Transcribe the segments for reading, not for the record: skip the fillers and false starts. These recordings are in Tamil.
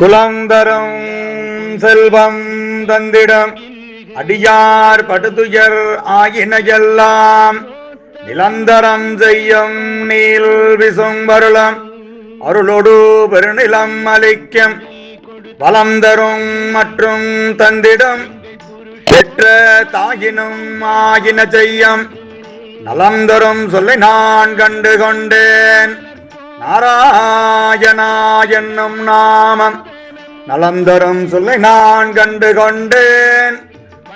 குலந்தரம் செல்வம் தந்திடம் அடியார் படுதுயர் ஆயினையெல்லாம் நிலந்தரம் செய்யும் நீல் விசும்பருளம் அருளொடு பெருநிலம் அளிக்கும் வளந்தரும் மற்றும் தந்திடம் பெற்ற தாயினும் ஆயின செய்யும் நலந்தரும் சொல்லை நான் கண்டு கொண்டேன். நாராயணா என்னும் நாமம் நலந்தரும் சொல்லை நான் கண்டு கொண்டேன்.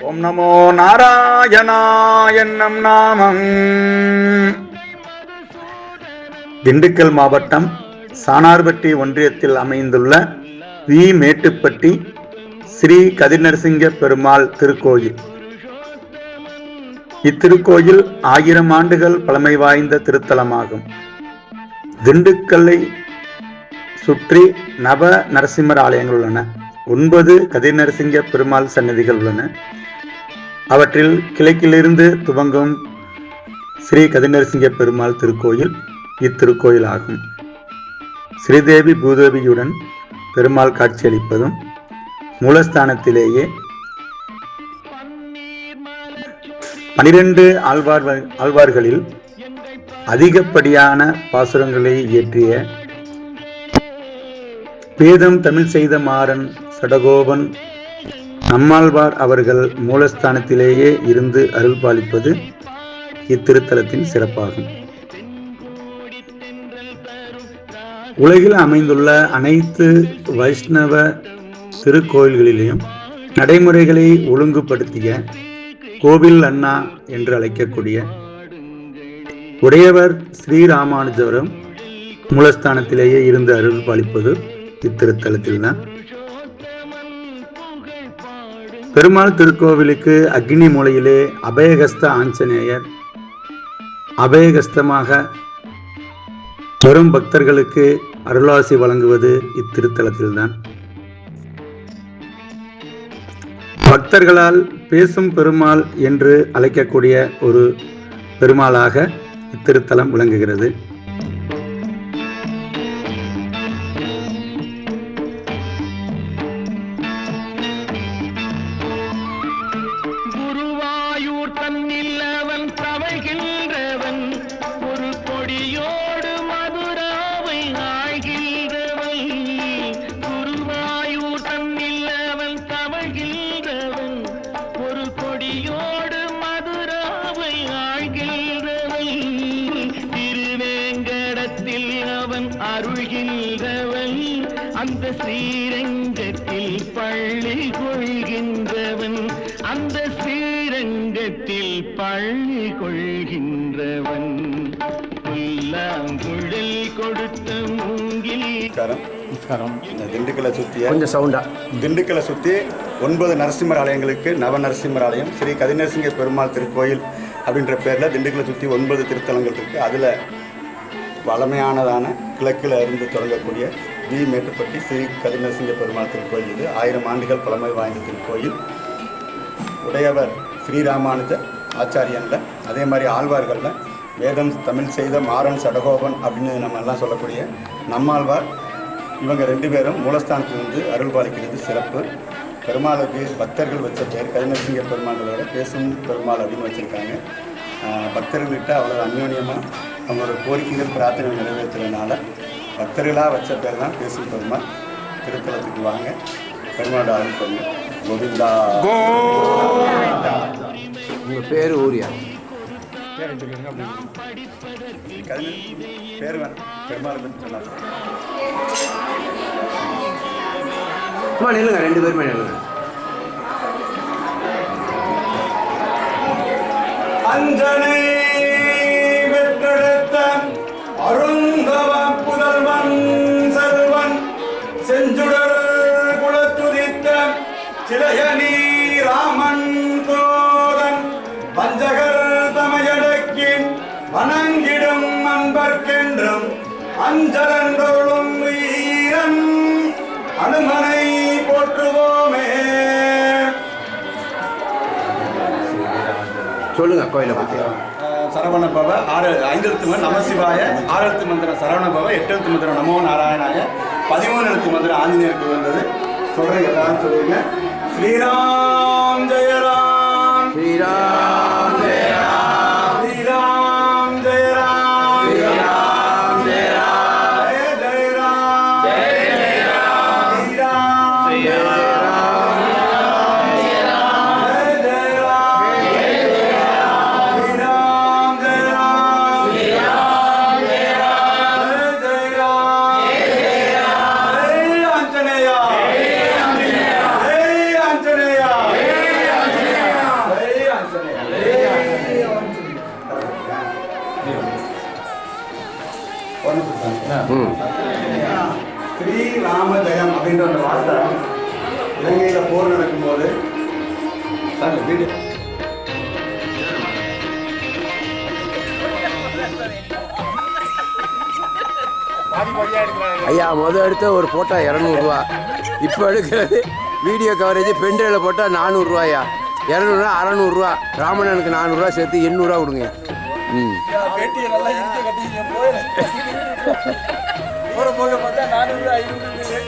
ஓம் நமோ நாராயணா என்னும் நாமம். திண்டுக்கல் மாவட்டம் சானார்பட்டி ஒன்றியத்தில் அமைந்துள்ள வி மேட்டுப்பட்டி ஸ்ரீ கதிர்நரசிங்க பெருமாள் திருக்கோயில். இத்திருக்கோயில் 1000 ஆண்டுகள் பழமை வாய்ந்த திருத்தலமாகும். திண்டுக்கல்லை சுற்றி நவ நரசிம்மர் ஆலயங்கள் உள்ளன. 9 கதிர்நரசிங்க பெருமாள் சன்னதிகள் உள்ளன. அவற்றில் கிழக்கிலிருந்து துவங்கும் ஸ்ரீ கதிர்நரசிங்க பெருமாள் திருக்கோயில் இத்திருக்கோயில் ஆகும். ஸ்ரீதேவி பூதேவியுடன் பெருமாள் காட்சியளிப்பதும் மூலஸ்தானத்திலேயே 12 ஆழ்வார்களில் அதிகப்படியான பாசுரங்களை இயற்றிய வேதம் தமிழ் செய்த மாறன் சடகோபன் நம்மாழ்வார் அவர்கள் மூலஸ்தானத்திலேயே இருந்து அருள் பாலிப்பது இத்திருத்தலத்தின் சிறப்பாகும். உலகில் அமைந்துள்ள அனைத்து வைஷ்ணவ திருக்கோயில்களிலும் நடைமுறைகளை ஒழுங்குபடுத்திய கோவில் அண்ணா என்று அழைக்கக்கூடிய உடையவர் ஸ்ரீராமானுஜரும் மூலஸ்தானத்திலேயே இருந்து அருள் பாலிப்பது இத்திருத்தலத்தில்தான். பெருமாள் திருக்கோவிலுக்கு அக்னி மூலையிலே அபயகஸ்த ஆஞ்சநேயர் அபயகஸ்தமாக வரும் பக்தர்களுக்கு அருளாசி வழங்குவது இத்திருத்தலத்தில்தான். பக்தர்களால் பேசும் பெருமாள் என்று அழைக்கக்கூடிய ஒரு பெருமாளாக இத்திருத்தலம் விளங்குகிறது. குருவாயூர் தன்னில் அவன் தவைகின்றவன் ஒரு கொடியோடு மதுராவை ஆழ்கின்றவன். குருவாயூர் தன்னில் அவன் தவைகின்றவன் ஒரு கொடியோடு மதுராவை ஆழ்கின்றவன். திருவேங்கடத்தில் அவன் அருள்கின்றவன் அந்த ஸ்ரீரங்கத்தில் பள்ளி கொள்கின்றவன். அந்த ஸ்ரீரங்கத்தில் பள்ளி கொள்கின்றவன். புல்லாங்குழல் கொடுத்த மூங்கில். இந்த திண்டுக்கலை சுற்றிய கொஞ்சம் சவுண்டா திண்டுக்கலை சுற்றி 9 நரசிம்மர் ஆலயங்களுக்கு நவ நரசிம்மர் ஆலயம் ஸ்ரீ கதிர்நரசிங்க பெருமாள் திருக்கோயில் அப்படின்ற பேரில் திண்டுக்கலை சுற்றி 9 திருத்தலங்கள் இருக்குது. அதில் வளமையானதான கிழக்கில் இருந்து தொடங்கக்கூடிய வி மேட்டுப்பட்டி ஸ்ரீ கதிர்நரசிங்க பெருமாள் திருக்கோயில். இது 1000 ஆண்டுகள் பழமை வாய்ந்த திருக்கோயில். உடையவர் ஸ்ரீராமானுஜர் ஆச்சாரியனில், அதே மாதிரி ஆழ்வார்களில் வேதம் தமிழ் செய்த மாறன் சடகோபன் அப்படின்னு நம்ம எல்லாம் சொல்லக்கூடிய நம்மாழ்வார், இவங்க 2 பேரும் மூலஸ்தானத்திலிருந்து அருள் பாலிக்கிறது சிறப்பு. பெருமாளுக்கு பக்தர்கள் வச்ச பேர் கதிர்நரசிங்க பெருமாளோட பேசும் பெருமாள் அப்படின்னு வச்சுருக்காங்க. பக்தர்கள்கிட்ட அவ்வளோ அந்யோன்யமாக அவங்களோட கோரிக்கைகள் பிரார்த்தனை நிறைவேற்றுறதுனால பக்தர்களாக வச்ச பேர் தான் பேசும் பெருமாள். திருத்தலத்துக்கு வாங்க, பெருமாளோட அருள் பண்ணுங்க. கோவிந்தா. உங்கள் பேர் ஊரியா? பேர் பெருமாள் சொன்னார். நில்லுங்க, 2 பேருமே நில்லுங்க. அஞ்சனை பெற்றெடுத்த அருந்தவ புதல்வன் செல்வன் செஞ்சுடர் குலத்துதித்த சிலையனி ராமன் தோதன் பஞ்சகர் தமையடக்கி வணங்கிடும் அன்பர்க்கென்றும் அஞ்சலன்றொழும் வீரன் அனுமனை போற்றுவோமே. சொல்லுங்க கோயிலை பற்றி. சரவணபவ 5 எழுத்து நமசிவாய, 6 எழுத்து மந்திரம் சரவணபவ, 8 எழுத்து மந்திரம் நமோ நாராயணாய, 13 எழுத்து மந்திரம் ஆஞ்சநேயருக்கு வந்தது. சொல்றேன், எல்லாரும் சொல்லுங்க. ஸ்ரீராம் ஜெய ராம், ஸ்ரீராம் ஜெய ராம், ஸ்ரீராம் ஜெய ராம், ஸ்ரீராம் ஜெய ராம், ஜெய ஜெய ராம், ஜெய ஜெய ராம், ஸ்ரீராம் ஜெய ராம், ஜெய ராம், ஜெய ஜெய ராம், ஸ்ரீராம் ஜெய ராம், ஸ்ரீராம் ஜெய ராம், ஜெய ஜெய ராம், ஜெய ஆஞ்சநேயா, ஜெய ஆஞ்சநேயா, ஜெய ஆஞ்சநேயா, ஜெய ஆஞ்சநேயா. ஸ்ரீராம ஜெயம் அப்படின்ற அந்த வார்த்தை இலங்கையில் போர் நடக்கும்போது சார் வீடு ஐயா எடுத்த ஒரு போட்டோ 200 இப்போ எடுக்கிறது வீடியோ கவரேஜ் பென்ட்ரைவில் போட்டால் 400 200 600 ராமணனுக்கு 400 சேர்த்து 800 கொடுங்க. ம் போக பார்த்தா 400 500